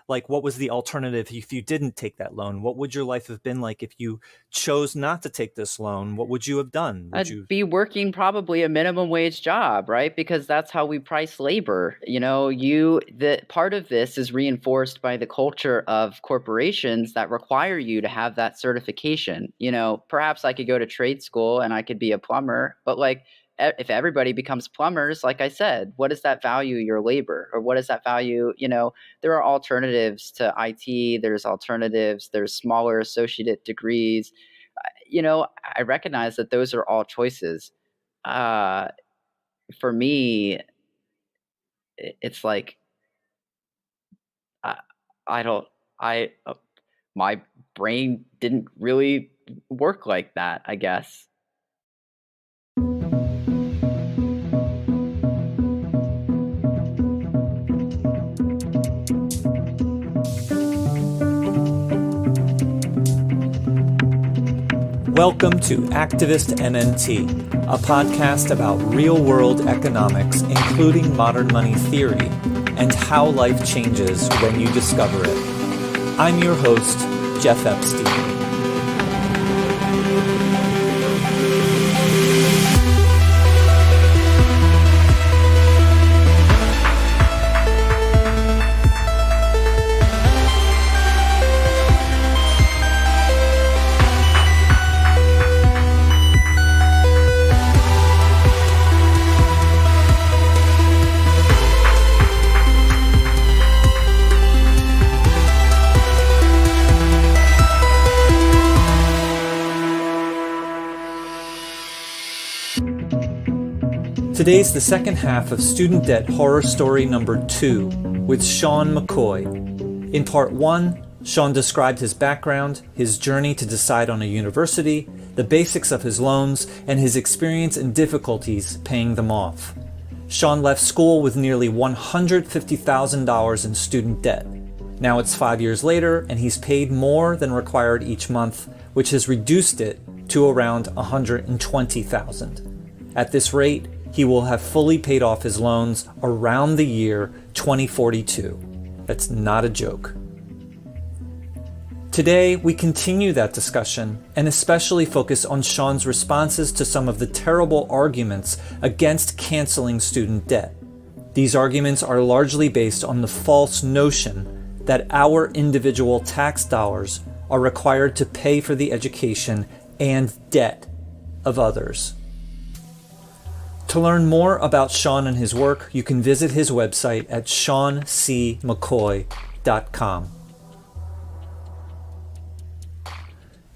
Like, what was the alternative if you didn't take that loan? What would your life have been like if you chose not to take this loan? What would you have done? Would I'd you? be working probably a minimum wage job, right? Because that's how we price labor. The part of this is reinforced by the culture of corporations that require you to have that certification. Perhaps I could go to trade school and I could be a plumber, but like if everybody becomes plumbers, like I said, what does that value your labor, or what does that value? There are alternatives to IT, there's smaller associate degrees. I recognize that those are all choices. Uh, for me, it's like I, I don't, I, my brain didn't really work like that, I guess. Welcome to Activist MMT, a podcast about real-world economics, including modern money theory, and how life changes when you discover it. I'm your host, Jeff Epstein. Today's the second half of Student Debt Horror Story number 2 with Sean McCoy. In part 1, Sean described his background, his journey to decide on a university, the basics of his loans, and his experience and difficulties paying them off. Sean left school with nearly $150,000 in student debt. Now it's 5 years later, and he's paid more than required each month, which has reduced it to around $120,000. At this rate, he will have fully paid off his loans around the year 2042. That's not a joke. Today, we continue that discussion and especially focus on Sean's responses to some of the terrible arguments against canceling student debt. These arguments are largely based on the false notion that our individual tax dollars are required to pay for the education and debt of others. To learn more about Sean and his work, you can visit his website at seancmccoy.com.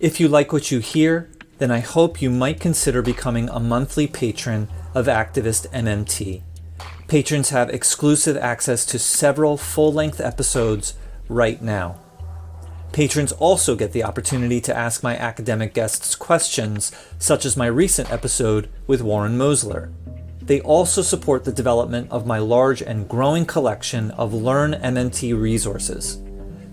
If you like what you hear, then I hope you might consider becoming a monthly patron of Activist MMT. Patrons have exclusive access to several full-length episodes right now. Patrons also get the opportunity to ask my academic guests questions, such as my recent episode with Warren Mosler. They also support the development of my large and growing collection of Learn MMT resources.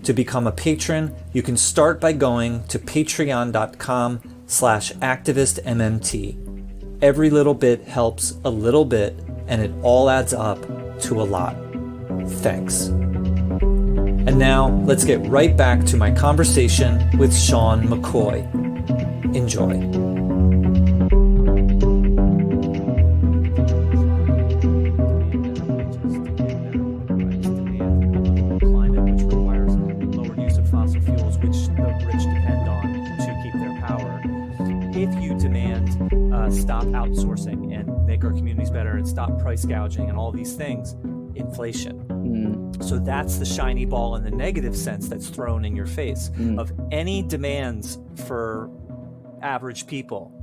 To become a patron, you can start by going to patreon.com/activistmmt. Every little bit helps a little bit, and it all adds up to a lot. Thanks. And now, let's get right back to my conversation with Sean McCoy. Enjoy. Climate, which requires lower use of fossil fuels, which the rich depend on to keep their power. If you demand stop outsourcing and make our communities better and stop price gouging and all these things, inflation. So that's the shiny ball in the negative sense that's thrown in your face of any demands for average people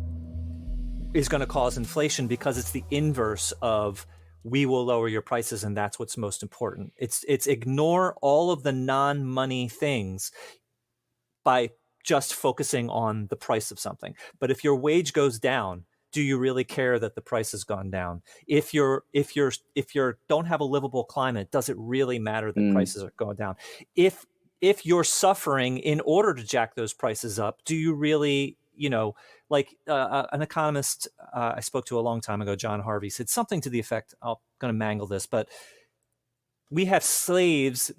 is going to cause inflation, because it's the inverse of we will lower your prices and that's what's most important. It's ignore all of the non-money things by just focusing on the price of something. But if your wage goes down, do you really care that the price has gone down? If you don't have a livable climate, does it really matter that prices are going down? If you're suffering in order to jack those prices up, do you really, like an economist I spoke to a long time ago, John Harvey, said something to the effect, I'm going to mangle this, but we had slaves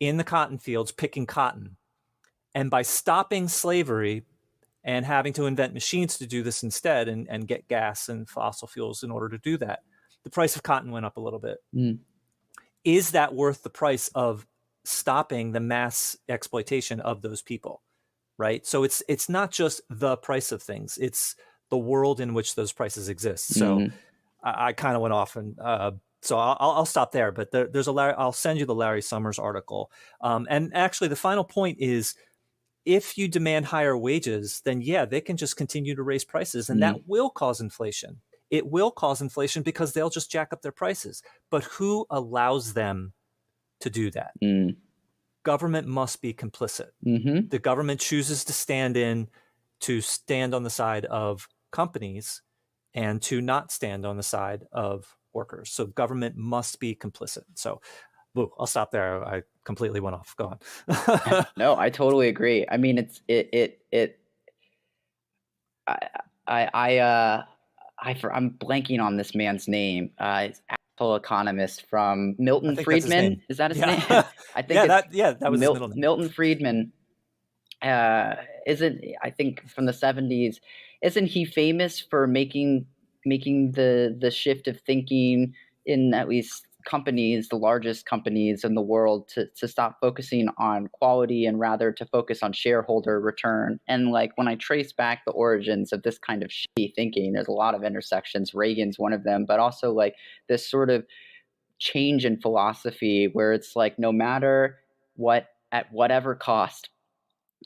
in the cotton fields picking cotton. And by stopping slavery and having to invent machines to do this instead and get gas and fossil fuels in order to do that, the price of cotton went up a little bit. Is that worth the price of stopping the mass exploitation of those people? Right? So it's not just the price of things, it's the world in which those prices exist. So I kind of went off, and so I'll stop there. But there's I'll send you the Larry Summers article. And actually, the final point is, if you demand higher wages, then yeah, they can just continue to raise prices, and that will cause inflation. It will cause inflation because they'll just jack up their prices. But who allows them to do that? Government must be complicit. The government chooses to stand on the side of companies and to not stand on the side of workers. So government must be complicit. So I'll stop there. I completely went off. Go on. No, I totally agree. I mean, I'm blanking on this man's name. He's an Apple economist from Milton Friedman. Is that his name? I think that was his middle name. Milton Friedman. Isn't, I think, from the 70s? Isn't he famous for making the shift of thinking in at least companies, the largest companies in the world, to stop focusing on quality and rather to focus on shareholder return? And like, when I trace back the origins of this kind of shitty thinking, there's a lot of intersections. Reagan's one of them, but also like this sort of change in philosophy where it's like, no matter what, at whatever cost,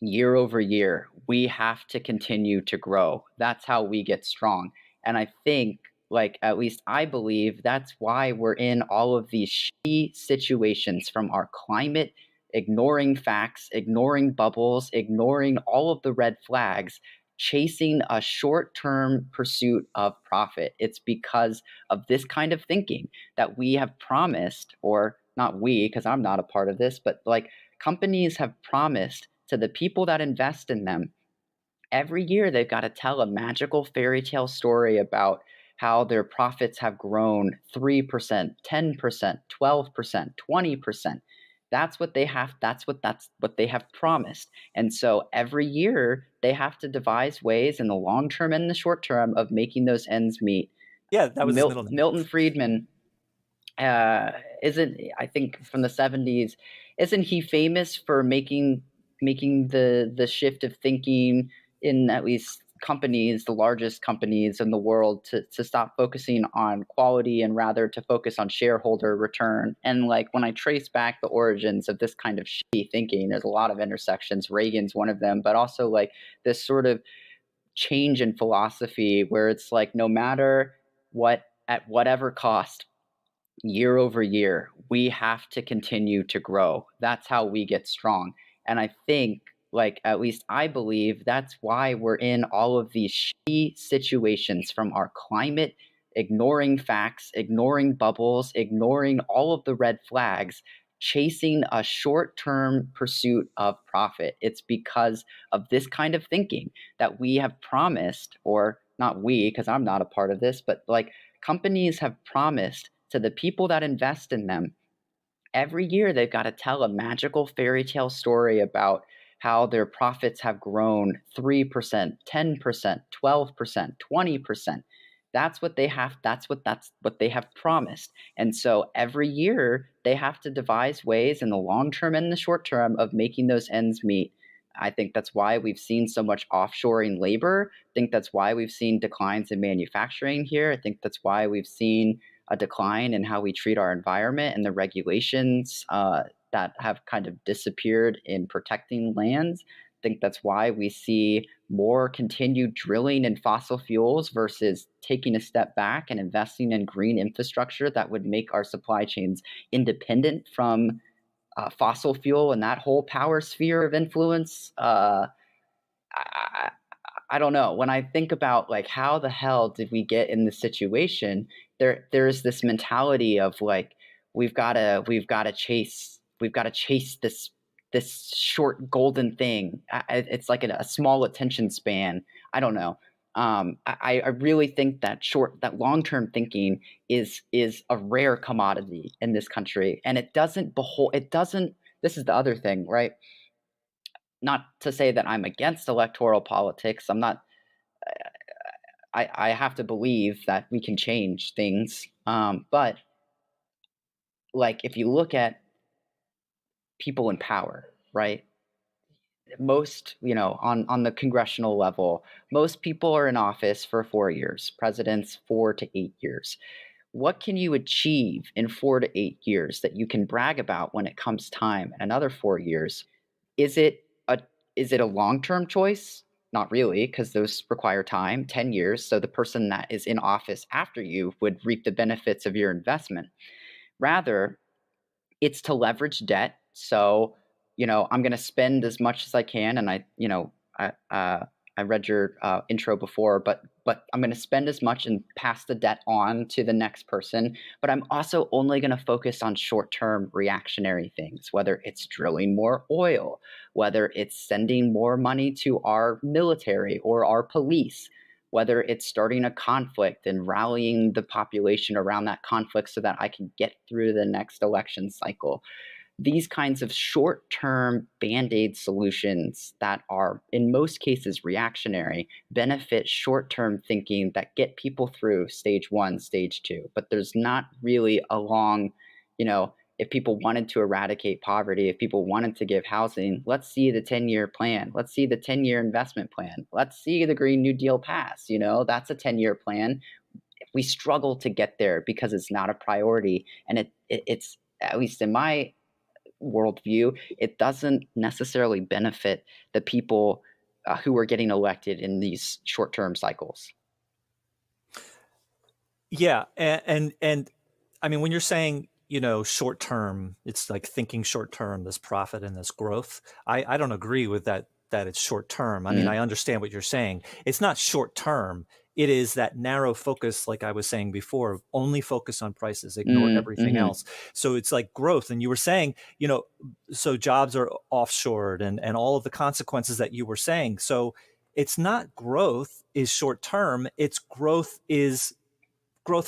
year over year, we have to continue to grow. That's how we get strong. And I think, like, at least I believe, that's why we're in all of these shitty situations, from our climate, ignoring facts, ignoring bubbles, ignoring all of the red flags, chasing a short-term pursuit of profit. It's because of this kind of thinking that we have promised, or not we, because I'm not a part of this, but like, companies have promised to the people that invest in them. Every year, they've got to tell a magical fairy tale story about how their profits have grown 3%, 10%, 12%, 20%. That's what they have. That's what they have promised. And so every year they have to devise ways in the long term and the short term of making those ends meet. Yeah, that was his middle name. Milton Friedman, isn't, I think, from the 70s, isn't he famous for making the shift of thinking in at least companies, the largest companies in the world, to stop focusing on quality and rather to focus on shareholder return? And like, when I trace back the origins of this kind of shitty thinking, there's a lot of intersections. Reagan's one of them, but also like this sort of change in philosophy where it's like, no matter what, at whatever cost, year over year, we have to continue to grow. That's how we get strong. And I think, like, at least I believe, that's why we're in all of these shitty situations, from our climate, ignoring facts, ignoring bubbles, ignoring all of the red flags, chasing a short-term pursuit of profit. It's because of this kind of thinking that we have promised, or not we, because I'm not a part of this, but like, companies have promised to the people that invest in them. Every year, they've got to tell a magical fairy tale story about how their profits have grown 3%, 10%, 12%, 20%. That's what they have. That's what they have promised. And so every year they have to devise ways in the long term and the short term of making those ends meet. I think that's why we've seen so much offshoring labor. I think that's why we've seen declines in manufacturing here. I think that's why we've seen a decline in how we treat our environment and the regulations that have kind of disappeared in protecting lands. I think that's why we see more continued drilling in fossil fuels versus taking a step back and investing in green infrastructure that would make our supply chains independent from fossil fuel and that whole power sphere of influence. I don't know. When I think about, like, how the hell did we get in this situation, there's this mentality of like, we've got to chase this short golden thing. It's like a small attention span. I don't know. I really think that long-term thinking is a rare commodity in this country, and it doesn't this is the other thing, right? Not to say that I'm against electoral politics. I'm not. I have to believe that we can change things. But like if you look at people in power, right? Most, on the congressional level, most people are in office for 4 years, presidents 4 to 8 years. What can you achieve in 4 to 8 years that you can brag about when it comes time in another 4 years? Is it a long-term choice? Not really, because those require time, 10 years. So the person that is in office after you would reap the benefits of your investment. Rather, it's to leverage debt. So, I'm going to spend as much as I can, and I read your intro before, but I'm going to spend as much and pass the debt on to the next person. But I'm also only going to focus on short-term reactionary things, whether it's drilling more oil, whether it's sending more money to our military or our police, whether it's starting a conflict and rallying the population around that conflict so that I can get through the next election cycle. These kinds of short-term band-aid solutions that are, in most cases, reactionary, benefit short-term thinking that get people through stage one, stage two. But there's not really a long, if people wanted to eradicate poverty, if people wanted to give housing, let's see the 10-year plan. Let's see the 10-year investment plan. Let's see the Green New Deal pass. That's a 10-year plan. We struggle to get there because it's not a priority. And it's, at least in my worldview, it doesn't necessarily benefit the people who are getting elected in these short-term cycles. Yeah, and I mean, when you're saying, short term, it's like thinking short term, this profit and this growth. I don't agree with that it's short term. I mean, I understand what you're saying. It's not short term. It is that narrow focus, like I was saying before, only focus on prices, ignore everything else. So it's like growth. And you were saying, so jobs are offshored and all of the consequences that you were saying. So it's not growth is short term. It's growth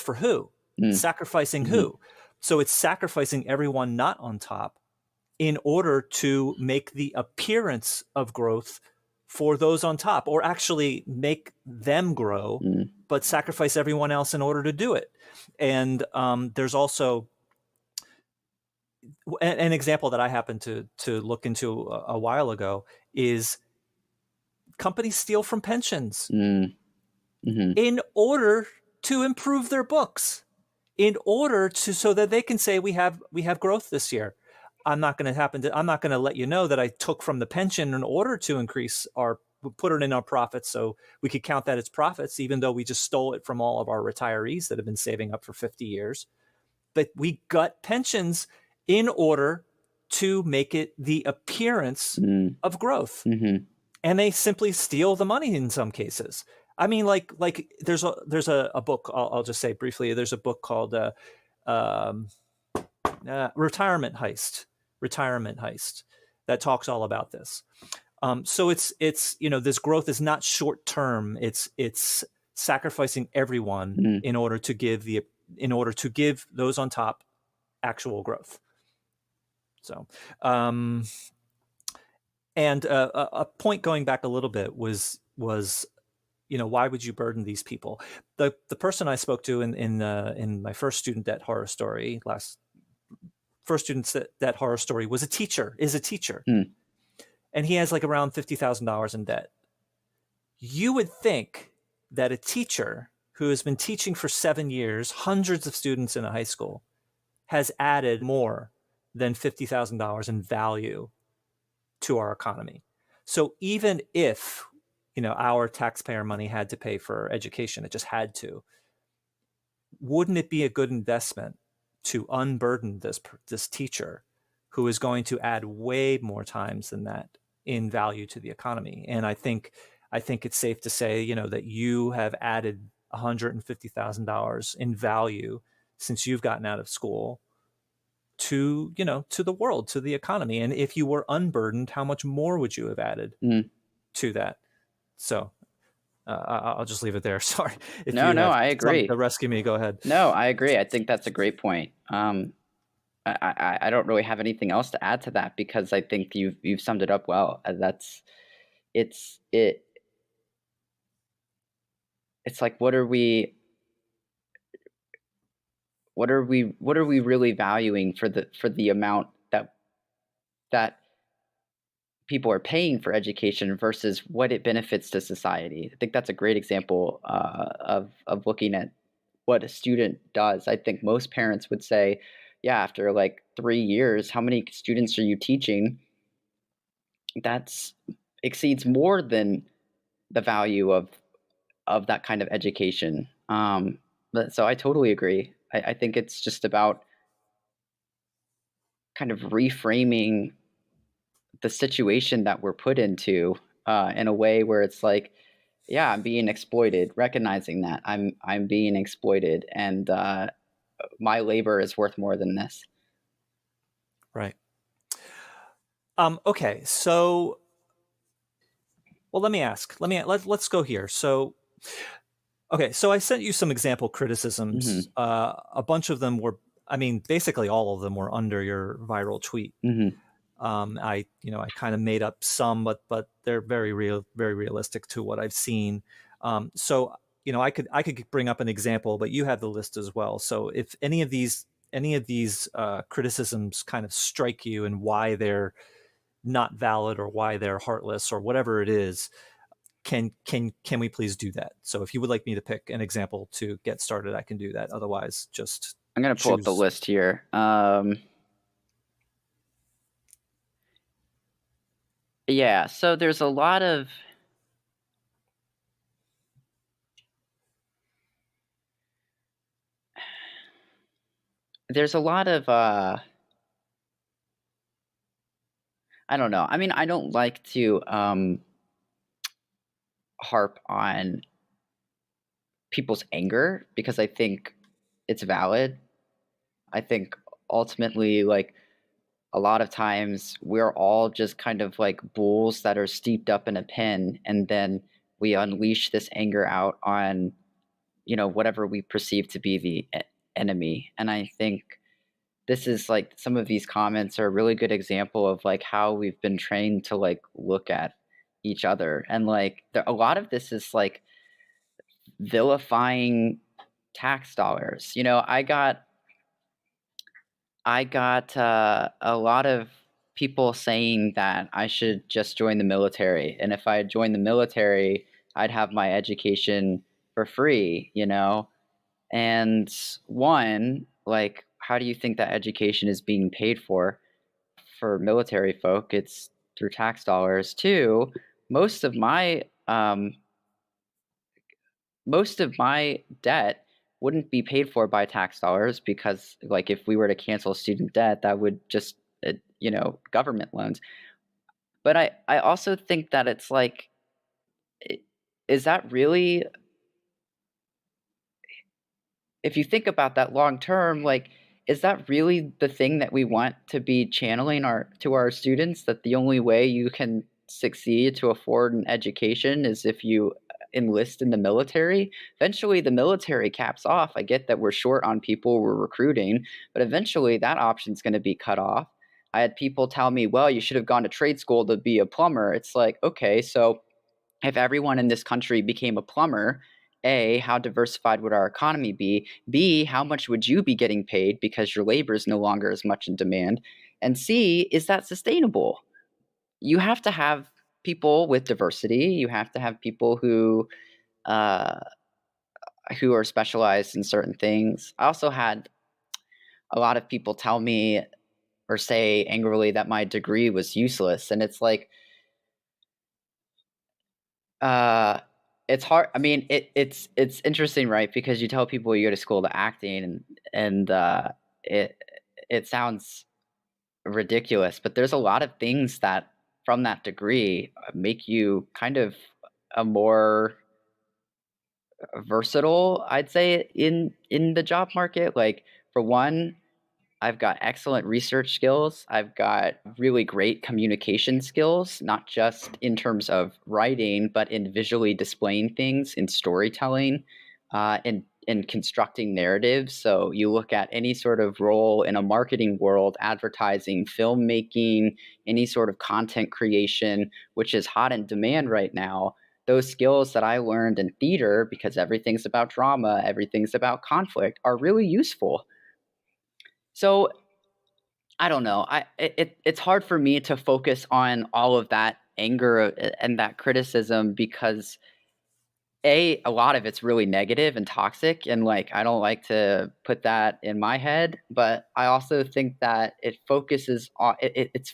for who? Sacrificing who? So it's sacrificing everyone not on top in order to make the appearance of growth for those on top, or actually make them grow, but sacrifice everyone else in order to do it. And there's also an example that I happened to look into a while ago is companies steal from pensions in order to improve their books, in order to, so that they can say we have growth this year. I'm not going to let you know that I took from the pension in order to put it in our profits so we could count that as profits, even though we just stole it from all of our retirees that have been saving up for 50 years. But we got pensions in order to make it the appearance of growth. And they simply steal the money in some cases. I mean, like there's a book, I'll just say briefly, there's a book called Retirement Heist, that talks all about this. So it's this growth is not short term. It's sacrificing everyone in order to give those on top actual growth. So, and a point going back a little bit was why would you burden these people? The person I spoke to in my first student debt horror story was a teacher. And he has like around $50,000 in debt. You would think that a teacher who has been teaching for 7 years, hundreds of students in a high school, has added more than $50,000 in value to our economy. So even if, our taxpayer money had to pay for education, it just had to, wouldn't it be a good investment to unburden this teacher who is going to add way more times than that in value to the economy? And I think it's safe to say, that you have added $150,000 in value since you've gotten out of school to the world, to the economy. And if you were unburdened, how much more would you have added to that? So I'll just leave it there. Sorry. If No, you no, have I something to agree. rescue me, go ahead. No, I agree. I think that's a great point. I don't really have anything else to add to that because I think you've summed it up well. That's it's it it's like what are we really valuing for the amount that people are paying for education versus what it benefits to society. I think that's a great example of looking at what a student does. I think most parents would say, yeah, after like 3 years, how many students are you teaching? That's exceeds more than the value of that kind of education. So I totally agree. I think it's just about kind of reframing the situation that we're put into in a way where it's like, yeah, I'm being exploited, recognizing that I'm being exploited, and my labor is worth more than this. Right. Okay. So, well, let me ask. Let's go here. So, okay. So I sent you some example criticisms. Mm-hmm. A bunch of them were, I mean, basically all of them were under your viral tweet. Mm-hmm. I kind of made up some, but they're very realistic to what I've seen. So I could bring up an example, but you had the list as well. So if any of these criticisms kind of strike you and why they're not valid or why they're heartless or whatever it is, can we please do that? So if you would like me to pick an example to get started, I can do that. Otherwise, just I'm gonna pull up the choose. list here. Yeah, so there's a lot of I don't know. I mean, I don't like to harp on people's anger because I think it's valid. I think ultimately, like, a lot of times we're all just kind of like bulls that are steeped up in a pen, and then we unleash this anger out on, whatever we perceive to be the enemy. And I think this is like some of these comments are a really good example of like how we've been trained to like look at each other. And like a lot of this is like vilifying tax dollars. I got a lot of people saying that I should just join the military, and if I joined the military, I'd have my education for free. And one, like, how do you think that education is being paid for military folk? It's through tax dollars. Two, most of my um, most of my debt wouldn't be paid for by tax dollars because, like, if we were to cancel student debt, that would just government loans. But I also think that it's like, is that really, if you think about that long term, like, is that really the thing that we want to be channeling our students, that the only way you can succeed to afford an education is if you enlist in the military? Eventually the military caps off. I get that we're short on people we're recruiting, but eventually that option's going to be cut off. I had people tell me, well, you should have gone to trade school to be a plumber. It's like, okay, so if everyone in this country became a plumber, A, how diversified would our economy be? B, how much would you be getting paid because your labor is no longer as much in demand? And C, is that sustainable? You have to have people with diversity. You have to have people uh, who are specialized in certain things. I also had a lot of people tell me or say angrily that my degree was useless, and it's like, Uh, it's hard. I mean, it's interesting, right? Because you tell people you go to school to acting, and it it sounds ridiculous, but there's a lot of things that from that degree make you kind of a more versatile, I'd say, in the job market. Like, for one, I've got excellent research skills. I've got really great communication skills, not just in terms of writing, but in visually displaying things, in storytelling, in constructing narratives. So you look at any sort of role in a marketing world, advertising, filmmaking, any sort of content creation, which is hot in demand right now. Those skills that I learned in theater, because everything's about drama, everything's about conflict, are really useful. So I don't know. It's hard for me to focus on all of that anger and that criticism because a lot of it's really negative and toxic, and like I don't like to put that in my head. But I also think that it's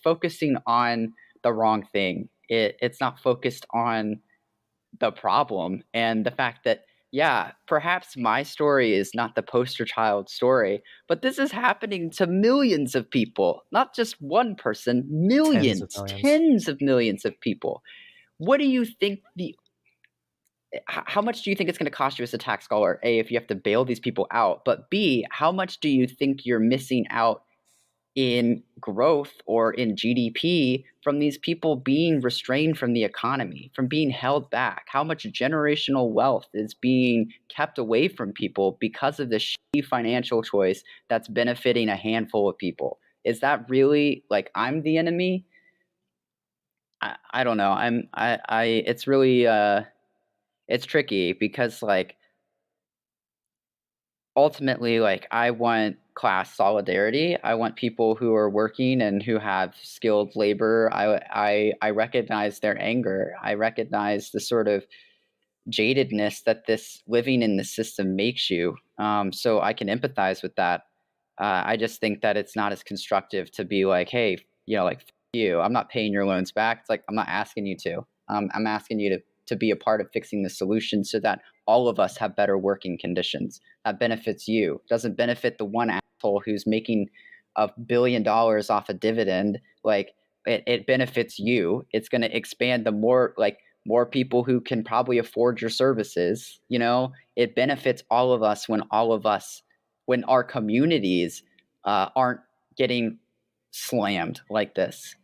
focusing on the wrong thing. It's not focused on the problem and the fact that, yeah, perhaps my story is not the poster child story, but this is happening to millions of people, not just one person, Tens of millions, millions. tens of millions of people. What do you think how much do you think it's going to cost you as a tax scholar? A, if you have to bail these people out, but B, how much do you think you're missing out in growth or in GDP from these people being restrained from the economy, from being held back? How much generational wealth is being kept away from people because of this shitty financial choice that's benefiting a handful of people? Is that really like I'm the enemy? I don't know. It's really it's tricky because like ultimately, like, I want class solidarity. I want people who are working and who have skilled labor. I recognize their anger. I recognize the sort of jadedness that this living in the system makes you. So I can empathize with that. I just think that it's not as constructive to be like, hey, like "F you, I'm not paying your loans back. It's like I'm not asking you to. I'm asking you to be a part of fixing the solution so that all of us have better working conditions. That benefits you. Doesn't benefit the one asshole who's making $1 billion off a dividend. Like it benefits you. It's going to expand the more people who can probably afford your services. It benefits all of us when our communities aren't getting slammed like this.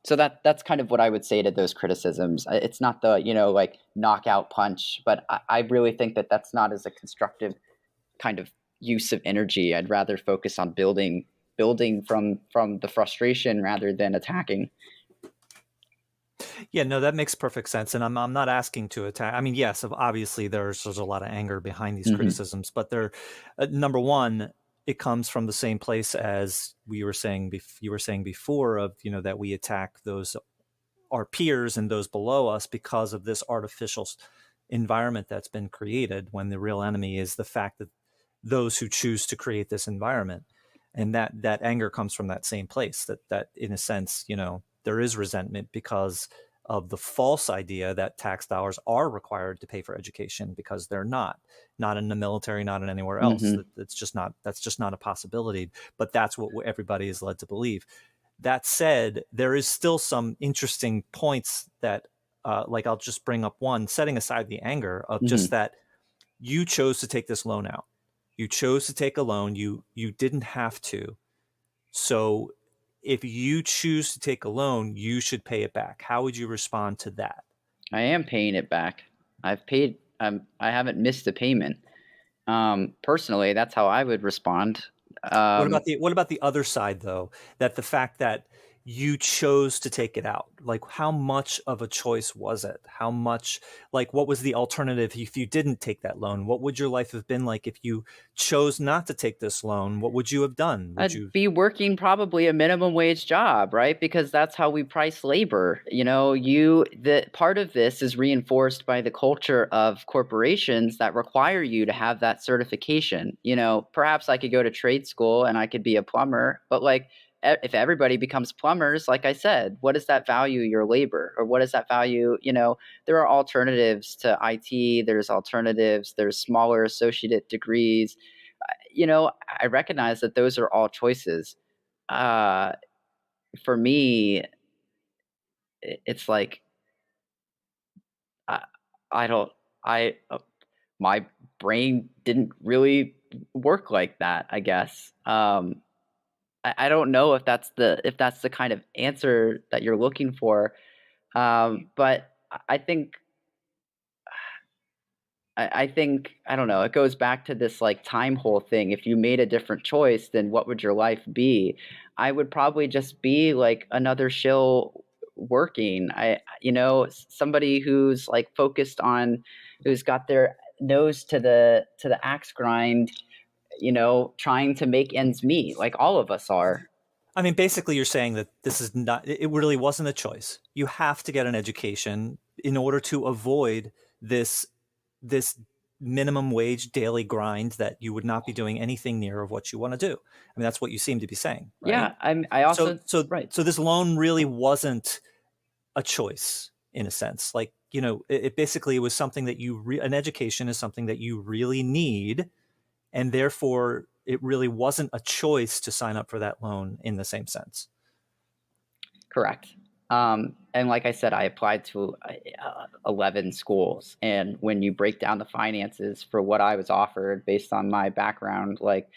So that's kind of what I would say to those criticisms. It's not the like knockout punch, but I really think that that's not as a constructive kind of use of energy. I'd rather focus on building from the frustration rather than attacking. Yeah, no, that makes perfect sense, and I'm not asking to attack. I mean, yes, obviously there's a lot of anger behind these Hmm. criticisms, but they're number one, it comes from the same place as you were saying before of that we attack those our peers and those below us because of this artificial environment that's been created. When the real enemy is the fact that those who choose to create this environment, and that anger comes from that same place. That in a sense, there is resentment because of the false idea that tax dollars are required to pay for education, because they're not in the military, not in anywhere else. Hmm. That's just not a possibility. But that's what everybody is led to believe. That said, there is still some interesting points that, like, I'll just bring up one, setting aside the anger of just Hmm. that you chose to take this loan out. You chose to take a loan. You didn't have to. So if you choose to take a loan, you should pay it back. How would you respond to that? I am paying it back. I've paid. I haven't missed a payment. Personally, that's how I would respond. Um, What about the other side though? That the fact that you chose to take it out. Like, how much of a choice was it? How much, like, what was the alternative if you didn't take that loan? What would your life have been like if you chose not to take this loan? What would you have done? Would I'd you be working probably a minimum wage job, right? Because that's how we price labor. The part of this is reinforced by the culture of corporations that require you to have that certification. Perhaps I could go to trade school and I could be a plumber, but like if everybody becomes plumbers, like I said, what does that value your labor, or what does that value? There are alternatives to IT, there's smaller associate degrees. I recognize that those are all choices. Uh, for me, it's like I, I don't. I My brain didn't really work like that, I guess. I don't know if that's the kind of answer that you're looking for. But I think I think I don't know, it goes back to this, like, time hole thing. If you made a different choice, then what would your life be? I would probably just be, like, another shill working. Somebody who's, like, focused on who's got their nose to the axe grind, trying to make ends meet, like all of us are. I mean, basically, you're saying that this is not, it really wasn't a choice. You have to get an education in order to avoid this minimum wage daily grind that you would not be doing anything near of what you want to do. I mean, that's what you seem to be saying, right? Yeah, I So, also so, right. so this loan really wasn't a choice in a sense. Like, it basically was something that an education is something that you really need, and therefore it really wasn't a choice to sign up for that loan in the same sense. Correct. And like I said, I applied to 11 schools. And when you break down the finances for what I was offered based on my background, like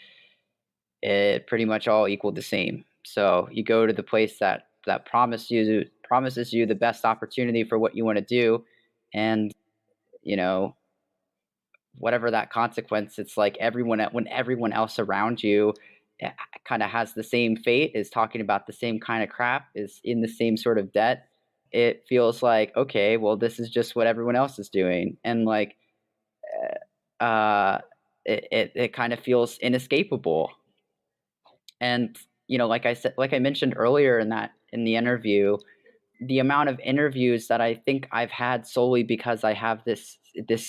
it pretty much all equaled the same. So you go to the place that promises you the best opportunity for what you want to do, and you know whatever that consequence, it's like when everyone else around you kind of has the same fate, is talking about the same kind of crap, is in the same sort of debt. It feels like, okay, well, this is just what everyone else is doing, and like, uh, it kind of feels inescapable. And like I mentioned earlier in the interview, the amount of interviews that I think I've had solely because I have this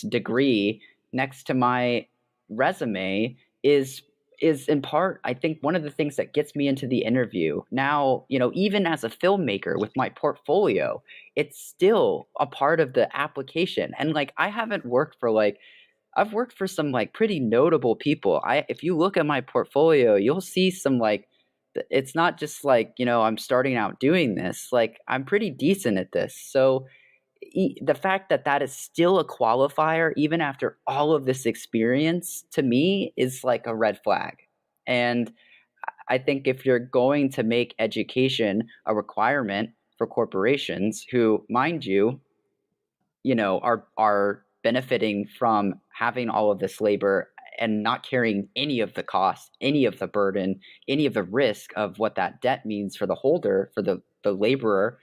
degree next to my resume is in part, I think, one of the things that gets me into the interview. Now, even as a filmmaker with my portfolio, it's still a part of the application. And like, I've worked for some like pretty notable people. If you look at my portfolio, you'll see some like, it's not just like, I'm starting out doing this. Like, I'm pretty decent at this. So the fact that that is still a qualifier even after all of this experience, to me, is like a red flag. And I think if you're going to make education a requirement for corporations who, mind you, are benefiting from having all of this labor and not carrying any of the cost, any of the burden, any of the risk of what that debt means for the holder, for the laborer,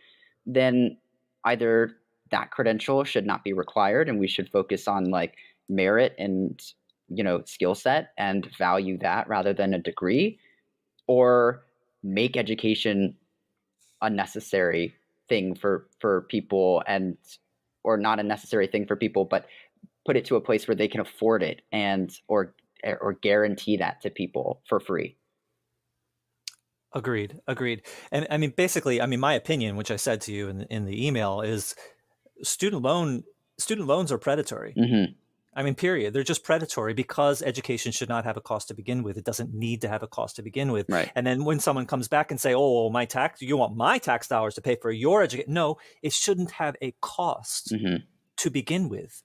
then either that credential should not be required and we should focus on like merit and skill set and value that rather than a degree, or make education a necessary thing for people, and or not a necessary thing for people, but put it to a place where they can afford it, and or guarantee that to people for free. Agreed. And I mean, basically, I mean, my opinion, which I said to you in the email, is student loans are predatory. Mm-hmm. I mean, period. They're just predatory because education should not have a cost to begin with. It doesn't need to have a cost to begin with. Right. And then when someone comes back and say, "Oh, you want my tax dollars to pay for your education?" No, it shouldn't have a cost Mm-hmm. to begin with.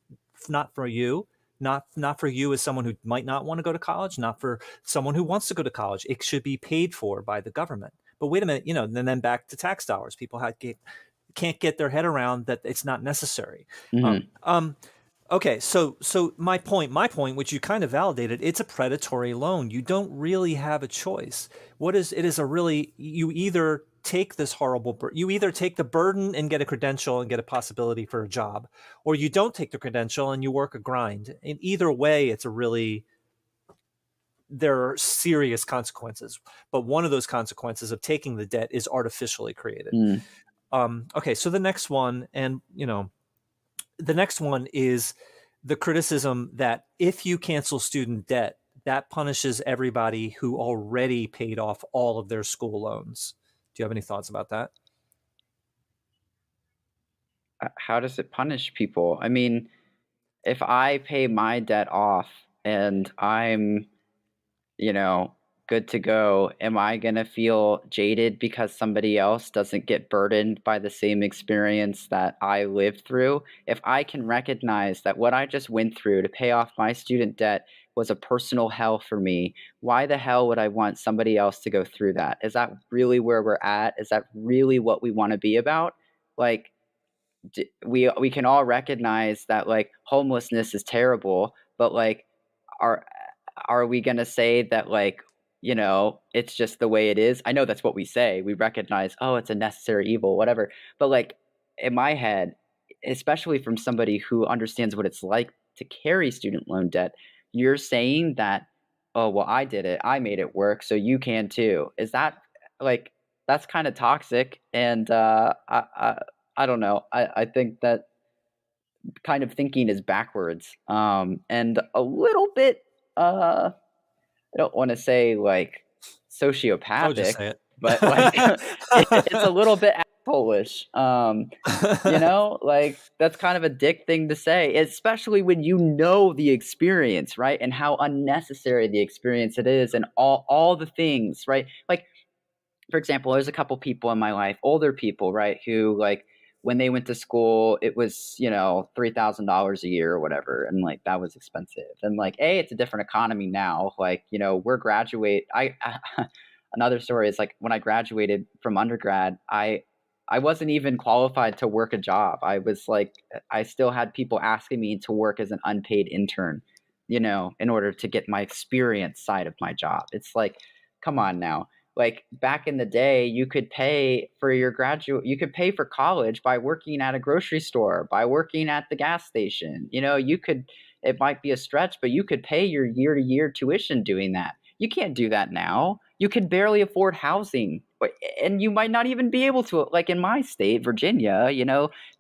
Not for you, not for you as someone who might not want to go to college, not for someone who wants to go to college. It should be paid for by the government. But wait a minute, and then back to tax dollars. People can't get their head around that it's not necessary. Mm-hmm. Okay, so my point, which you kind of validated, it's a predatory loan. You don't really have a choice. You either take you either take the burden and get a credential and get a possibility for a job, or you don't take the credential and you work a grind. In either way, there are serious consequences. But one of those consequences of taking the debt is artificially created. Okay, so the next one, the next one is the criticism that if you cancel student debt, that punishes everybody who already paid off all of their school loans. Do you have any thoughts about that? How does it punish people? I mean, if I pay my debt off and I'm, you know, good to go, am I going to feel jaded because somebody else doesn't get burdened by the same experience that I lived through? If I can recognize that what I just went through to pay off my student debt was a personal hell for me. Why the hell would I want somebody else to go through that? Is that really where we're at? Is that really what we want to be about? Like, we can all recognize that like homelessness is terrible, but like, are are we going to say that like, it's just the way it is? I know that's what we say. We recognize, oh, it's a necessary evil, whatever. But like, in my head, especially from somebody who understands what it's like to carry student loan debt, you're saying that, oh, well, I did it, I made it work, so you can too. Is that like, that's kind of toxic? And I don't know. I think that kind of thinking is backwards, and a little bit, I don't want to say like Oh, just sociopathic, say it. but like it's a little bit assholeish. Like that's kind of a dick thing to say, especially when you know the experience, right? And how unnecessary the experience it is, and all the things, right? Like, for example, there's a couple people in my life, older people, right, who like when they went to school, it was, $3,000 a year or whatever, and like that was expensive. And like, it's a different economy now. Like, another story is like when I graduated from undergrad, I wasn't even qualified to work a job. I was like, I still had people asking me to work as an unpaid intern, in order to get my experience side of my job. It's like, come on now. Like back in the day, you could pay for you could pay for college by working at a grocery store, by working at the gas station. It might be a stretch, but you could pay your year to year tuition doing that. You can't do that now. You can barely afford housing, and you might not even be able to. Like in my state, Virginia,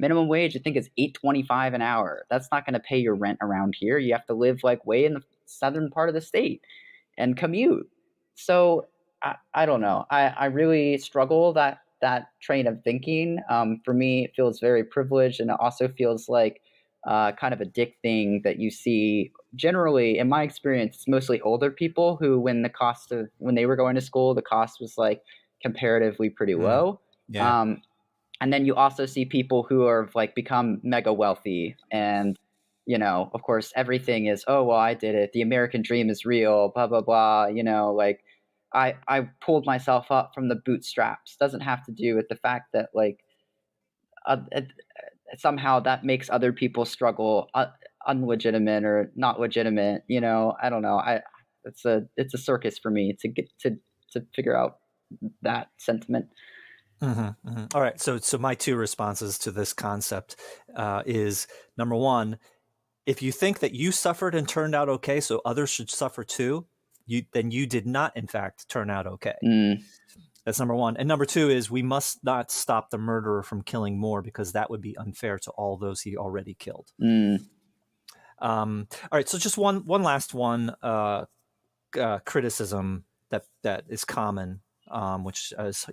minimum wage I think is $8.25 an hour. That's not going to pay your rent around here. You have to live like way in the southern part of the state and commute. So I don't know. I really struggle that train of thinking. For me, it feels very privileged, and it also feels like kind of a dick thing that you see generally. In my experience, it's mostly older people who, when they were going to school, the cost was like comparatively pretty Mm, low. yeah. Um, and then you also see people who are like become mega wealthy, and of course everything is, oh well, I did it, the American dream is real, blah blah blah. Like I pulled myself up from the bootstraps. Doesn't have to do with the fact that like somehow that makes other people struggle unlegitimate or not legitimate. I don't know. It's a circus for me to get to figure out that sentiment. All right. So my two responses to this concept is number one, if you think that you suffered and turned out okay, so others should suffer too, then you did not, in fact, turn out okay. Mm. That's number one. And number two is we must not stop the murderer from killing more, because that would be unfair to all those he already killed. Mm. All right. So just one last one criticism that is common, which is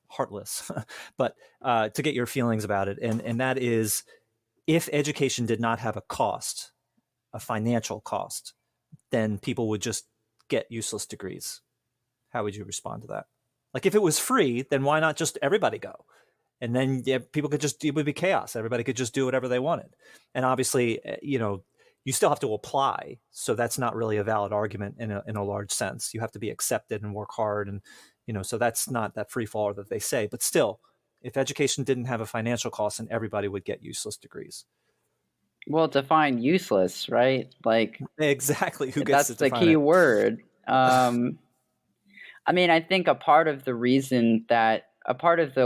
heartless, but to get your feelings about it, and that is, if education did not have a cost, a financial cost, then people would just get useless degrees. How would you respond to that? Like if it was free, then why not just everybody go? And then people could it would be chaos. Everybody could just do whatever they wanted. And obviously, you still have to apply. So that's not really a valid argument in a large sense. You have to be accepted and work hard. And, so that's not that free fall that they say. But still, if education didn't have a financial cost, then everybody would get useless degrees. Well, define useless, right? Like exactly. Who gets that's to the define key it? word. I mean, I think a part of the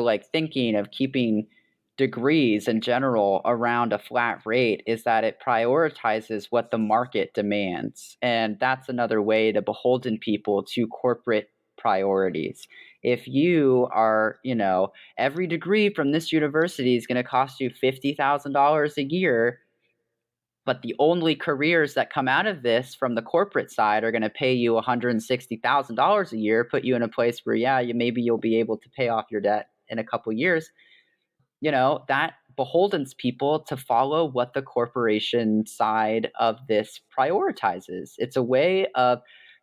like thinking of keeping degrees in general around a flat rate is that it prioritizes what the market demands. And that's another way to beholden people to corporate priorities. If you are, every degree from this university is going to cost you $50,000 a year, but the only careers that come out of this from the corporate side are going to pay you $160,000 a year, put you in a place where, maybe you'll be able to pay off your debt in a couple years. That beholdens people to follow what the corporation side of this prioritizes. It's a way of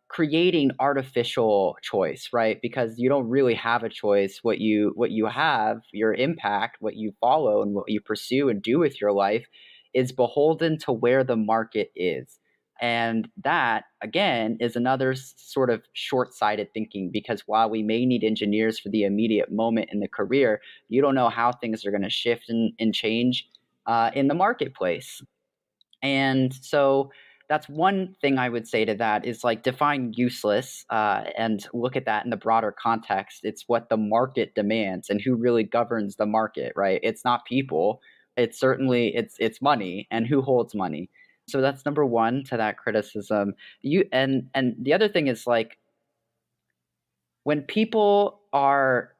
creating artificial choice, right? Because you don't really have a choice. What you have, your impact, what you follow and what you pursue and do with your life is beholden to where the market is. And that, again, is another sort of short-sighted thinking, because while we may need engineers for the immediate moment in the career, you don't know how things are going to shift and change in the marketplace. And so that's one thing I would say to that, is like define useless and look at that in the broader context. It's what the market demands and who really governs the market, right? It's not people. It's certainly it's money, and who holds money. So that's number one to that criticism. And the other thing is, like, when people are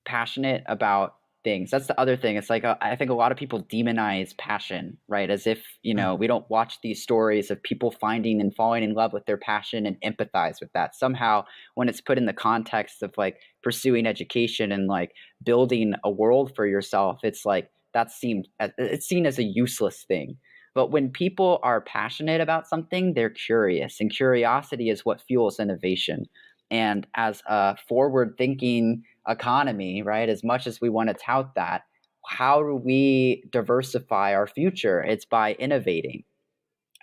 passionate about things. That's the other thing. It's like I think a lot of people demonize passion, right? As if, we don't watch these stories of people finding and falling in love with their passion and empathize with that. Somehow, when it's put in the context of like pursuing education and like building a world for yourself, it's like it's seen as a useless thing. But when people are passionate about something, they're curious, and curiosity is what fuels innovation. And as a forward thinking economy, right, as much as we want to tout that, how do we diversify our future? It's by innovating.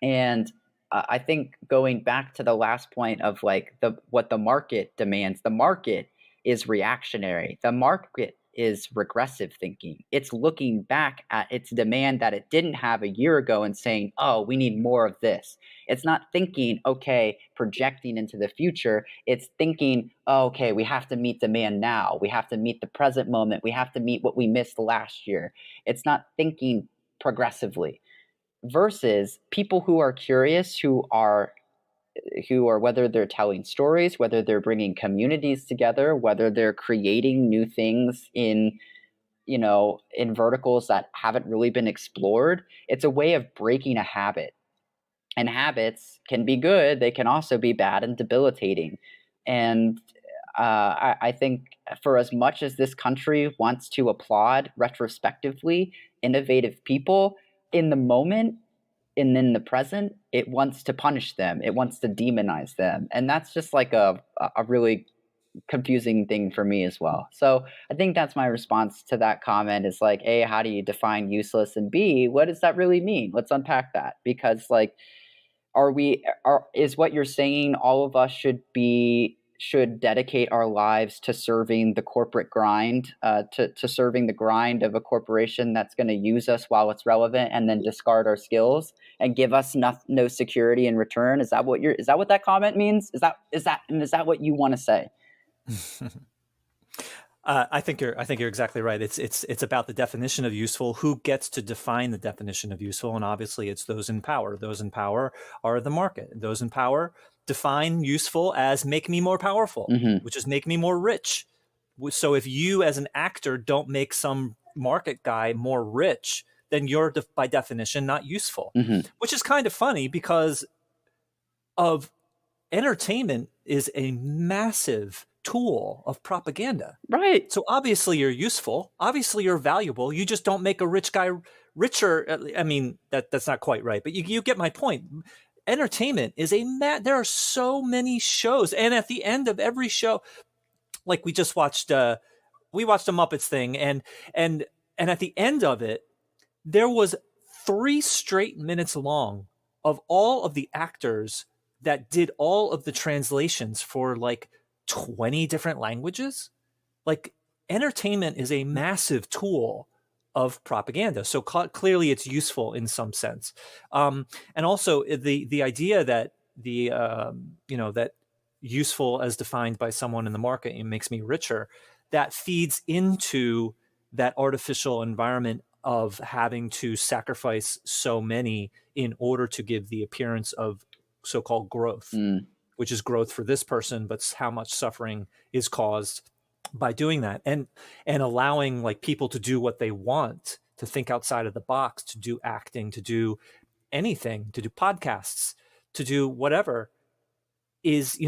And I think, going back to the last point of like what the market demands, the market is reactionary. The market is regressive thinking. It's looking back at its demand that it didn't have a year ago and saying, oh, we need more of this. It's not thinking, okay, projecting into the future. It's thinking, oh, okay, we have to meet demand now. We have to meet the present moment. We have to meet what we missed last year. It's not thinking progressively. Versus people who are curious, who are whether they're telling stories, whether they're bringing communities together, whether they're creating new things in verticals that haven't really been explored. It's a way of breaking a habit. And habits can be good, they can also be bad and debilitating. And I think, for as much as this country wants to applaud retrospectively innovative people, in the moment and in the present, it wants to punish them. It wants to demonize them. And that's just like a really confusing thing for me as well. So I think that's my response to that comment, is like, A, how do you define useless? And B, what does that really mean? Let's unpack that. Because like, is what you're saying all of us should dedicate our lives to serving the corporate grind, to serving the grind of a corporation that's going to use us while it's relevant and then discard our skills and give us no security in return? Is that what that comment means? Is that what you want to say? I think you're exactly right. It's about the definition of useful. Who gets to define the definition of useful? And obviously, it's those in power. Those in power are the market. Those in power define useful as make me more powerful, which is make me more rich. So if you, as an actor, don't make some market guy more rich, then you're by definition not useful. Which is kind of funny, because of entertainment is a massive tool of propaganda. Right. So obviously you're useful. Obviously you're valuable. You just don't make a rich guy richer. I mean, that's not quite right, but you get my point. Entertainment is there are so many shows. And at the end of every show, like we just watched, we watched a Muppets thing, and at the end of it, there was 3 straight minutes long of all of the actors that did all of the translations for like 20 different languages. Like, entertainment is a massive tool of propaganda. So clearly it's useful in some sense. And also the idea that that useful as defined by someone in the market, it makes me richer, that feeds into that artificial environment of having to sacrifice so many in order to give the appearance of so-called growth, which is growth for this person, but how much suffering is caused by doing that, and allowing like people to do what they want, to think outside of the box, to do acting, to do anything, to do podcasts, to do whatever is,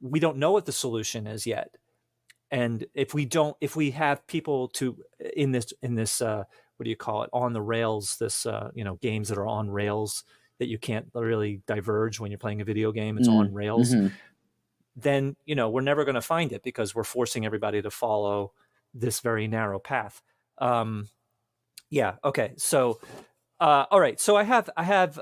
we don't know what the solution is yet. And if we have people to in this what do you call it, on the rails, this games that are on rails that you can't really diverge when you're playing a video game, it's on rails, then we're never going to find it, because we're forcing everybody to follow this very narrow path. Okay, so all right, so I have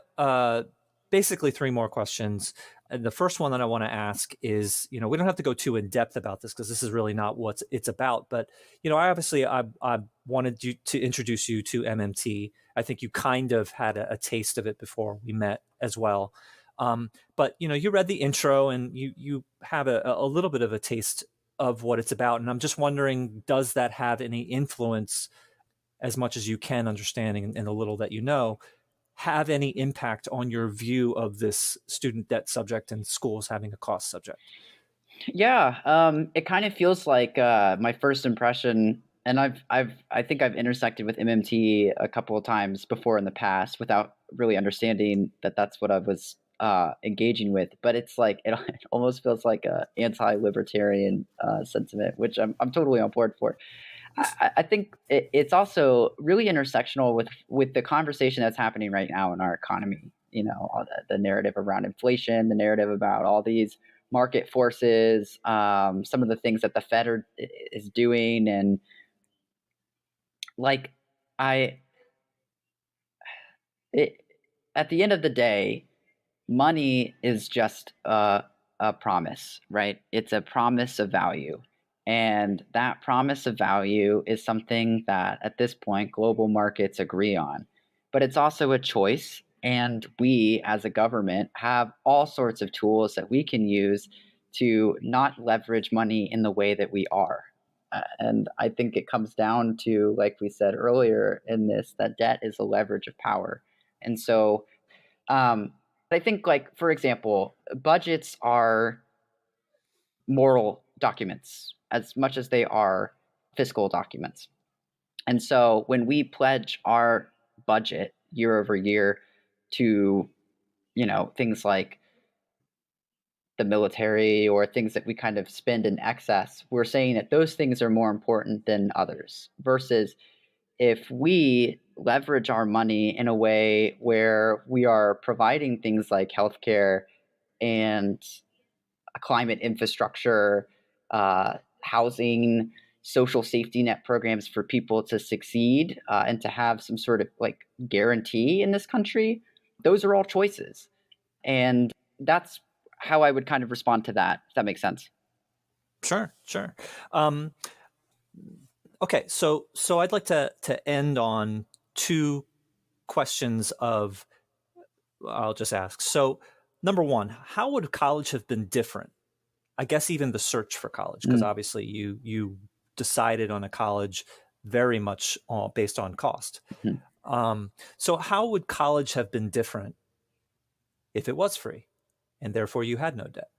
basically three more questions. And the first one that I want to ask is, we don't have to go too in depth about this because this is really not what it's about. But, I wanted to introduce you to MMT. I think you kind of had a taste of it before we met as well. But, you read the intro and you have a little bit of a taste of what it's about. And I'm just wondering, does that have any influence, as much as you can understanding in the little that have any impact on your view of this student debt subject and schools having a cost subject? Yeah, it kind of feels like my first impression, and I think I've intersected with MMT a couple of times before in the past without really understanding that that's what I was engaging with. But it's like it almost feels like a anti-libertarian sentiment, which I'm totally on board for. I think it's also really intersectional with the conversation that's happening right now in our economy. All the narrative around inflation, the narrative about all these market forces, some of the things that the Fed is doing, and like I, at the end of the day, money is just a promise, right? It's a promise of value. And that promise of value is something that at this point global markets agree on. But it's also a choice. And we as a government have all sorts of tools that we can use to not leverage money in the way that we are. And I think it comes down to, like we said earlier in this, that debt is a leverage of power. And so um, I think, like, for example, budgets are moral documents as much as they are fiscal documents. And so when we pledge our budget year over year to, things like the military or things that we kind of spend in excess, we're saying that those things are more important than others. Versus if we leverage our money in a way where we are providing things like healthcare and climate infrastructure, housing, social safety net programs for people to succeed and to have some sort of like guarantee in this country, those are all choices. And that's how I would kind of respond to that, if that makes sense. Sure. Okay, so I'd like to end on two questions I'll just ask. So, number one, how would college have been different? I guess even the search for college, because obviously you decided on a college very much based on cost. So how would college have been different if it was free, and therefore you had no debt?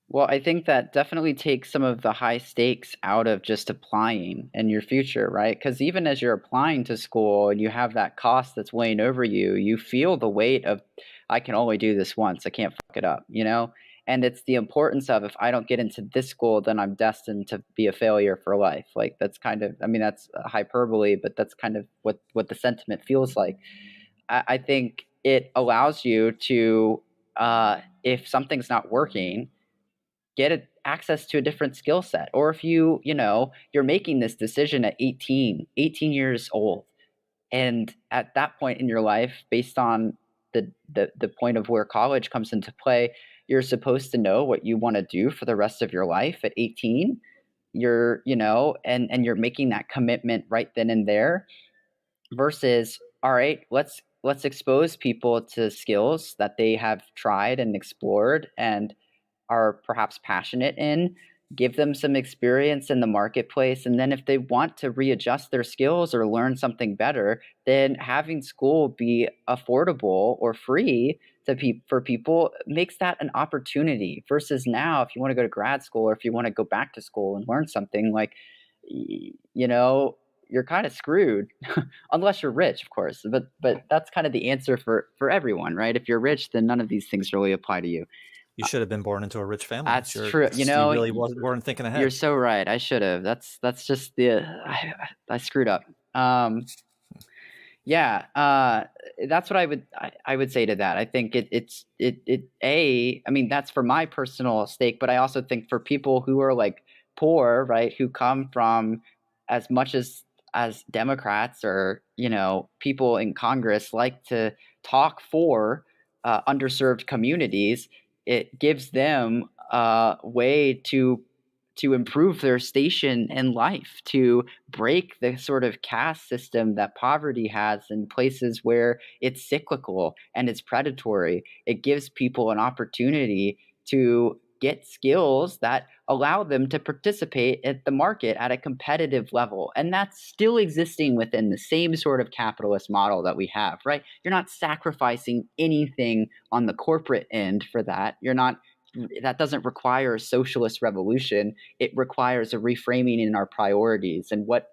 Well, I think that definitely takes some of the high stakes out of just applying in your future, right? Because even as you're applying to school and you have that cost that's weighing over you, you feel the weight of, I can only do this once. I can't fuck it up, you know? And it's the importance of, if I don't get into this school, then I'm destined to be a failure for life. Like that's kind of, I mean, that's hyperbole, but that's kind of what the sentiment feels like. I think it allows you to, if something's not working, get access to a different skill set. Or if you're making this decision at 18 years old, and at that point in your life, based on the point of where college comes into play, you're supposed to know what you want to do for the rest of your life at 18. And you're making that commitment right then and there, versus, all right, let's expose people to skills that they have tried and explored and are perhaps passionate in, give them some experience in the marketplace. And then if they want to readjust their skills or learn something better, then having school be affordable or free for people makes that an opportunity. Versus now, if you want to go to grad school or if you want to go back to school and learn something, like, you're kind of screwed unless you're rich, of course. But that's kind of the answer for everyone, right? If you're rich, then none of these things really apply to you. You should have been born into a rich family. That's true. You really weren't thinking ahead. You're so right. I should have. That's just I screwed up. Yeah. That's what I would say to that. I think I mean, that's for my personal stake, but I also think for people who are like poor, right, who come from, as much as Democrats or people in Congress like to talk for underserved communities. It gives them a way to improve their station in life, to break the sort of caste system that poverty has in places where it's cyclical and it's predatory. It gives people an opportunity to get skills that allow them to participate at the market at a competitive level. And that's still existing within the same sort of capitalist model that we have, right? You're not sacrificing anything on the corporate end for that. That doesn't require a socialist revolution. It requires a reframing in our priorities and what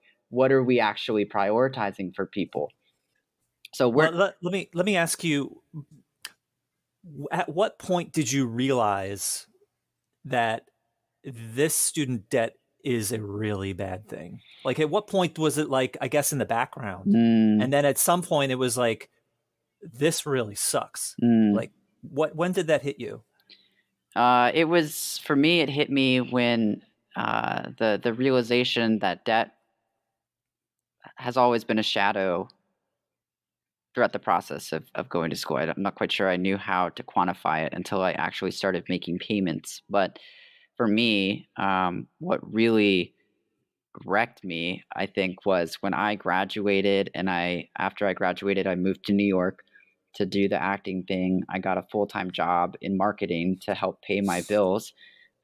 are we actually prioritizing for people. So Well, let me ask you, at what point did you realize that this student debt is a really bad thing? Like, at what point was it, like, I guess, in the background? And then at some point it was like, this really sucks. Like, when did that hit you? It was, for me, it hit me when the realization that debt has always been a shadow throughout the process of going to school. I'm not quite sure I knew how to quantify it until I actually started making payments. But for me, what really wrecked me, I think, was when I graduated, and after I graduated, I moved to New York to do the acting thing. I got a full-time job in marketing to help pay my bills.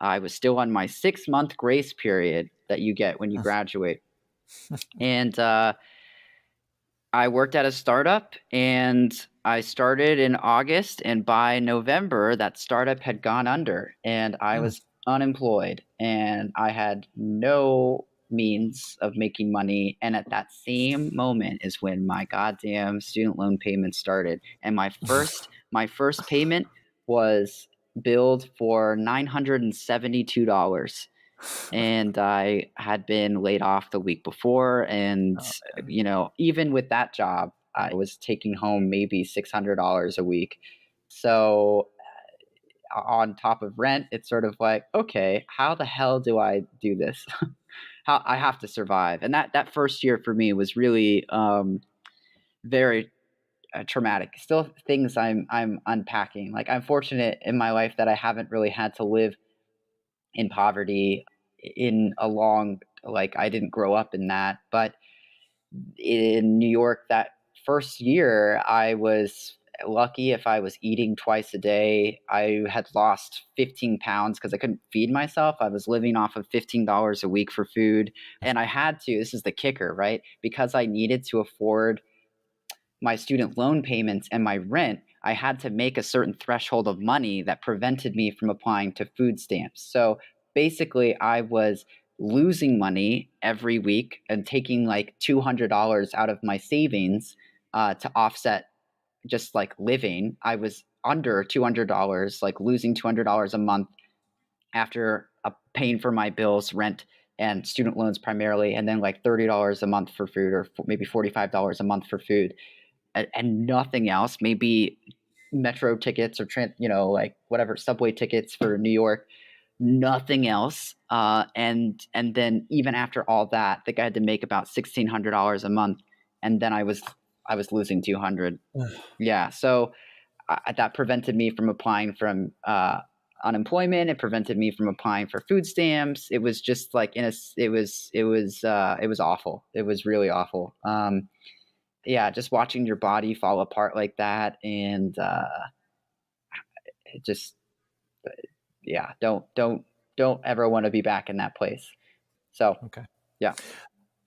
I was still on my 6-month grace period that you get when you graduate. And I worked at a startup, and I started in August, and by November, that startup had gone under, and I was unemployed, and I had no means of making money. And at that same moment is when my goddamn student loan payment started. And my first payment was billed for $972. And I had been laid off the week before. And, even with that job, I was taking home maybe $600 a week. So on top of rent, it's sort of like, okay, how the hell do I do this? How I have to survive. And that first year for me was really very traumatic. Still things I'm unpacking. Like, I'm fortunate in my life that I haven't really had to live in poverty in a long, like, I didn't grow up in that. But in New York, that first year, I was lucky if I was eating twice a day. I had lost 15 pounds because I couldn't feed myself. I was living off of $15 a week for food. And I had to, this is the kicker, right? Because I needed to afford my student loan payments and my rent, I had to make a certain threshold of money that prevented me from applying to food stamps. So basically, I was losing money every week and taking like $200 out of my savings to offset just like living. I was under $200, like losing $200 a month after paying for my bills, rent, and student loans primarily, and then like $30 a month for food, or maybe $45 a month for food, and nothing else. Maybe metro tickets or like whatever, subway tickets for New York. Nothing else. And then even after all that, I think I had to make about $1,600 a month, and then I was losing 200. Yeah. So that prevented me from applying from unemployment. It prevented me from applying for food stamps. It was just like it was awful. It was really awful. Yeah, just watching your body fall apart like that, and it just, yeah, don't ever want to be back in that place. So Okay. yeah.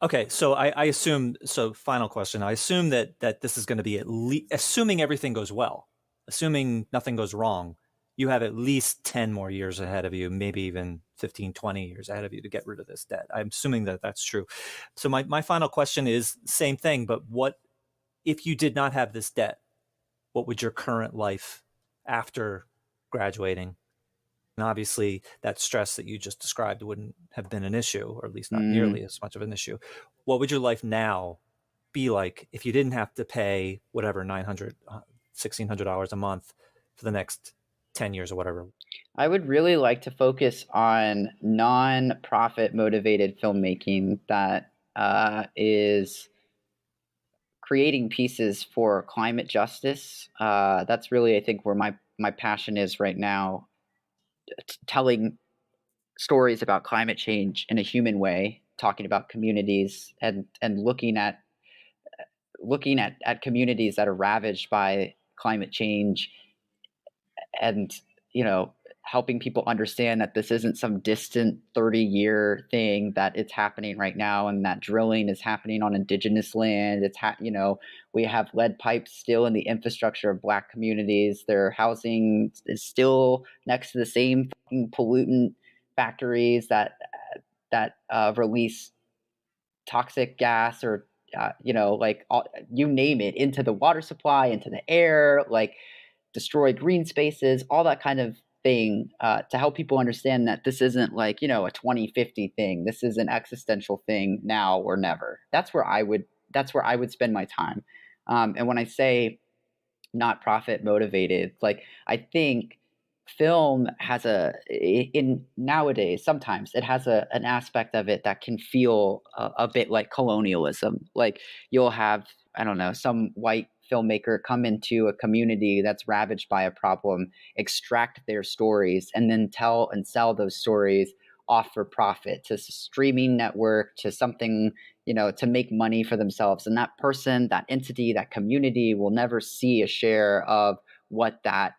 Okay, so I assume, so final question, I assume that this is going to be assuming everything goes well, assuming nothing goes wrong, you have at least 10 more years ahead of you, maybe even 15, 20 years ahead of you to get rid of this debt. I'm assuming that that's true. So my final question is same thing, but what if you did not have this debt? What would your current life after graduating? And obviously, that stress that you just described wouldn't have been an issue, or at least not nearly as much of an issue. What would your life now be like if you didn't have to pay whatever, $900, $1,600 a month for the next 10 years or whatever? I would really like to focus on non-profit motivated filmmaking that is creating pieces for climate justice. That's really, I think, where my passion is right now. Telling stories about climate change in a human way, talking about communities, and looking at communities that are ravaged by climate change, and helping people understand that this isn't some distant 30-year thing, that it's happening right now, and that drilling is happening on indigenous land. We have lead pipes still in the infrastructure of Black communities. Their housing is still next to the same fucking pollutant factories that release toxic gas, or you name it, into the water supply, into the air, like destroy green spaces, all that kind of thing, to help people understand that this isn't like, a 2050 thing. This is an existential thing, now or never. That's where I would spend my time. And when I say not profit motivated, like, I think film has nowadays, sometimes it has an aspect of it that can feel a bit like colonialism. Like, you'll have, I don't know, some white filmmaker come into a community that's ravaged by a problem, extract their stories, and then tell and sell those stories off for profit to a streaming network, to something, to make money for themselves. And that person, that entity, that community will never see a share of what that,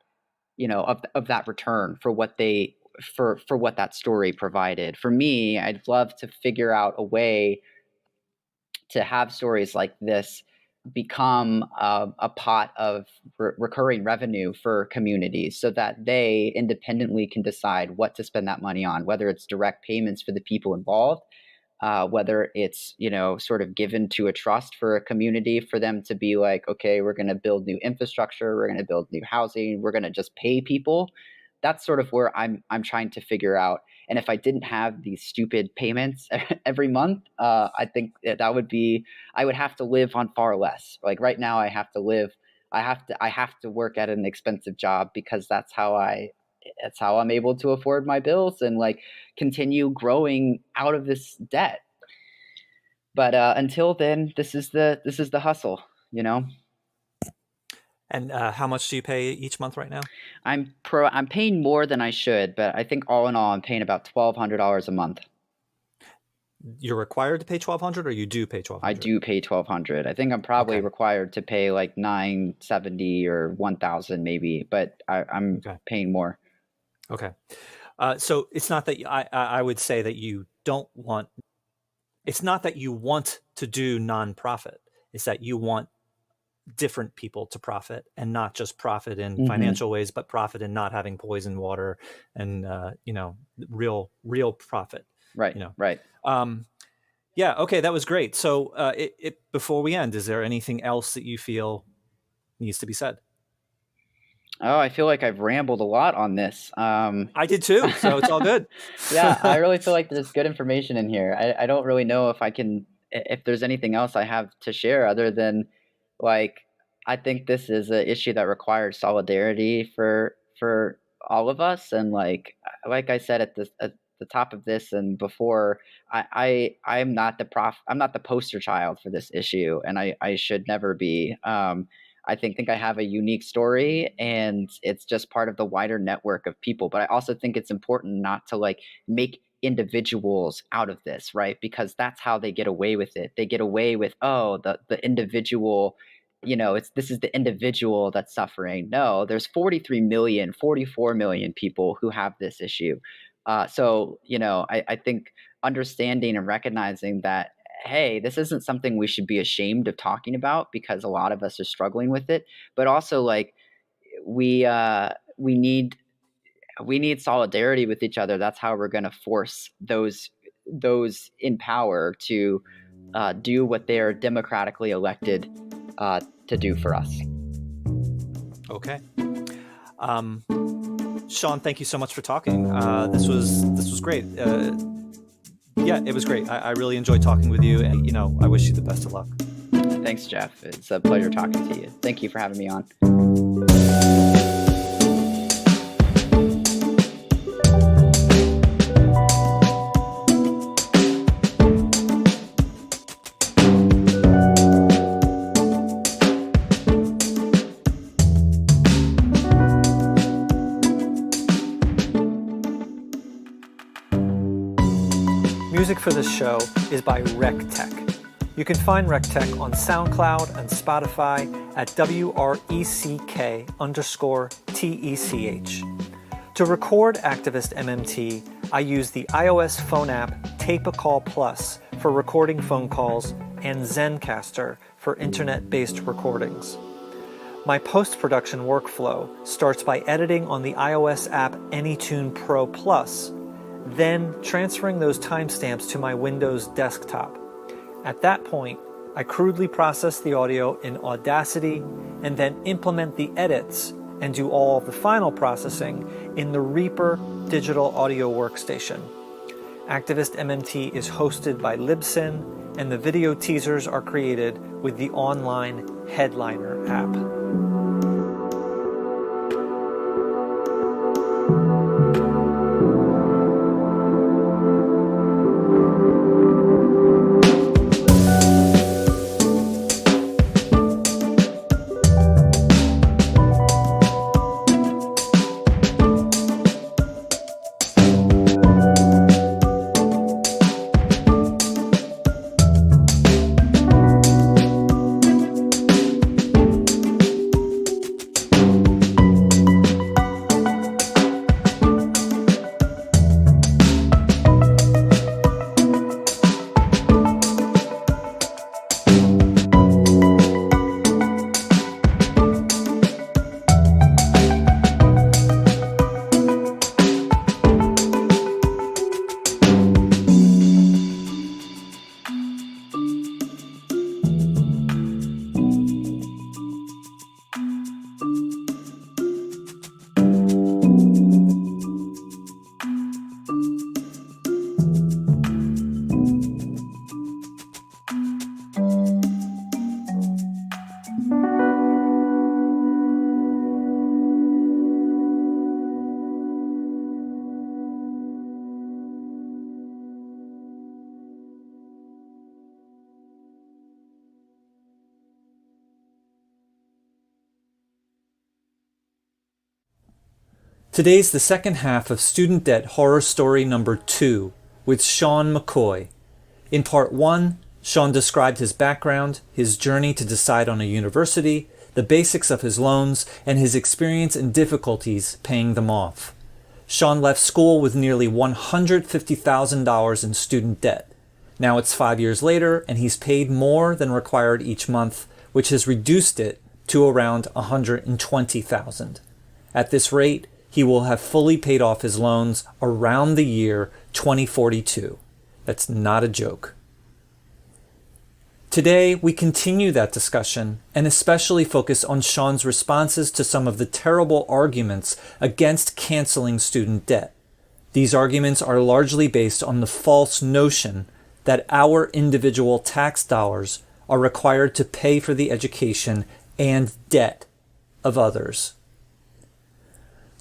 of that return for what for what that story provided. For me, I'd love to figure out a way to have stories like this become a pot of recurring revenue for communities, so that they independently can decide what to spend that money on, whether it's direct payments for the people involved, whether it's, sort of given to a trust for a community, for them to be like, okay, we're going to build new infrastructure, we're going to build new housing, we're going to just pay people. That's sort of where I'm trying to figure out. And if I didn't have these stupid payments every month, I think that would be, I would have to live on far less. Like right now, I have to work at an expensive job, because that's how I'm able to afford my bills and like continue growing out of this debt. But until then, this is the hustle, And how much do you pay each month right now? I'm paying more than I should, but I think all in all, I'm paying about $1,200 a month. You're required to pay $1,200, or you do pay $1,200? I do pay $1,200. I think I'm probably required to pay like $970 or $1,000 maybe, but I'm paying more. Okay. So it's not that I would say that you don't want. It's not that you want to do nonprofit. It's that you want different people to profit, and not just profit in financial ways, but profit in not having poison water, and real profit. Right. Right. Yeah. Okay. That was great. So before we end, is there anything else that you feel needs to be said? Oh, I feel like I've rambled a lot on this. I did too, so it's all good. Yeah, I really feel like there's good information in here. I don't really know if there's anything else I have to share, other than, like, I think this is an issue that requires solidarity for all of us. And like I said at the top of this and before, I'm not the poster child for this issue, and I should never be. I think I have a unique story, and it's just part of the wider network of people. But I also think it's important not to like make individuals out of this, right? Because that's how they get away with it. They get away with, the individual, this is the individual that's suffering. No, there's 44 million people who have this issue. So I think understanding and recognizing that, hey, this isn't something we should be ashamed of talking about, because a lot of us are struggling with it. But also, like, we need solidarity with each other. That's how we're going to force those in power to do what they're democratically elected to do for us. Okay. Sean, thank you so much for talking. This was great. Yeah, it was great. I really enjoyed talking with you, and I wish you the best of luck. Thanks, Jeff. It's a pleasure talking to you. Thank you for having me on. for this show is by RecTech. You can find RecTech on SoundCloud and Spotify at WRECK_TECH. To record Activist MMT, I use the iOS phone app Tape-A-Call Plus for recording phone calls and Zencaster for internet-based recordings. My post-production workflow starts by editing on the iOS app AnyTune Pro Plus, then transferring those timestamps to my Windows desktop. At that point, I crudely process the audio in Audacity and then implement the edits and do all of the final processing in the Reaper digital audio workstation. Activist MMT is hosted by Libsyn, and the video teasers are created with the online Headliner app. Today's the second half of Student Debt Horror Story number 2 with Sean McCoy. In part 1, Sean described his background, his journey to decide on a university, the basics of his loans, and his experience and difficulties paying them off. Sean left school with nearly $150,000 in student debt. Now it's 5 years later, and he's paid more than required each month, which has reduced it to around $120,000. At this rate, he will have fully paid off his loans around the year 2042. That's not a joke. Today, we continue that discussion and especially focus on Sean's responses to some of the terrible arguments against canceling student debt. These arguments are largely based on the false notion that our individual tax dollars are required to pay for the education and debt of others.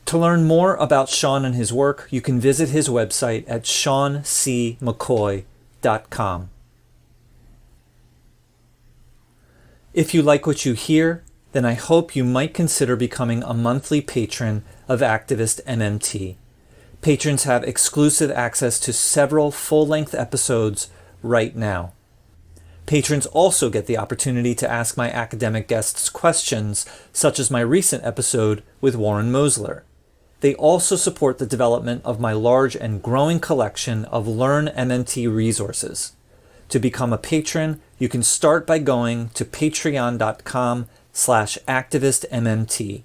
To learn more about Sean and his work, you can visit his website at seancmccoy.com. If you like what you hear, then I hope you might consider becoming a monthly patron of Activist MMT. Patrons have exclusive access to several full-length episodes right now. Patrons also get the opportunity to ask my academic guests questions, such as my recent episode with Warren Mosler. They also support the development of my large and growing collection of Learn MMT resources. To become a patron, you can start by going to patreon.com/activistmmt.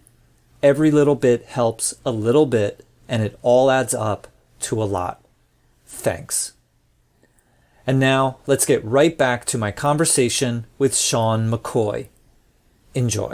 Every little bit helps a little bit, and it all adds up to a lot. Thanks. And now, let's get right back to my conversation with Sean McCoy. Enjoy.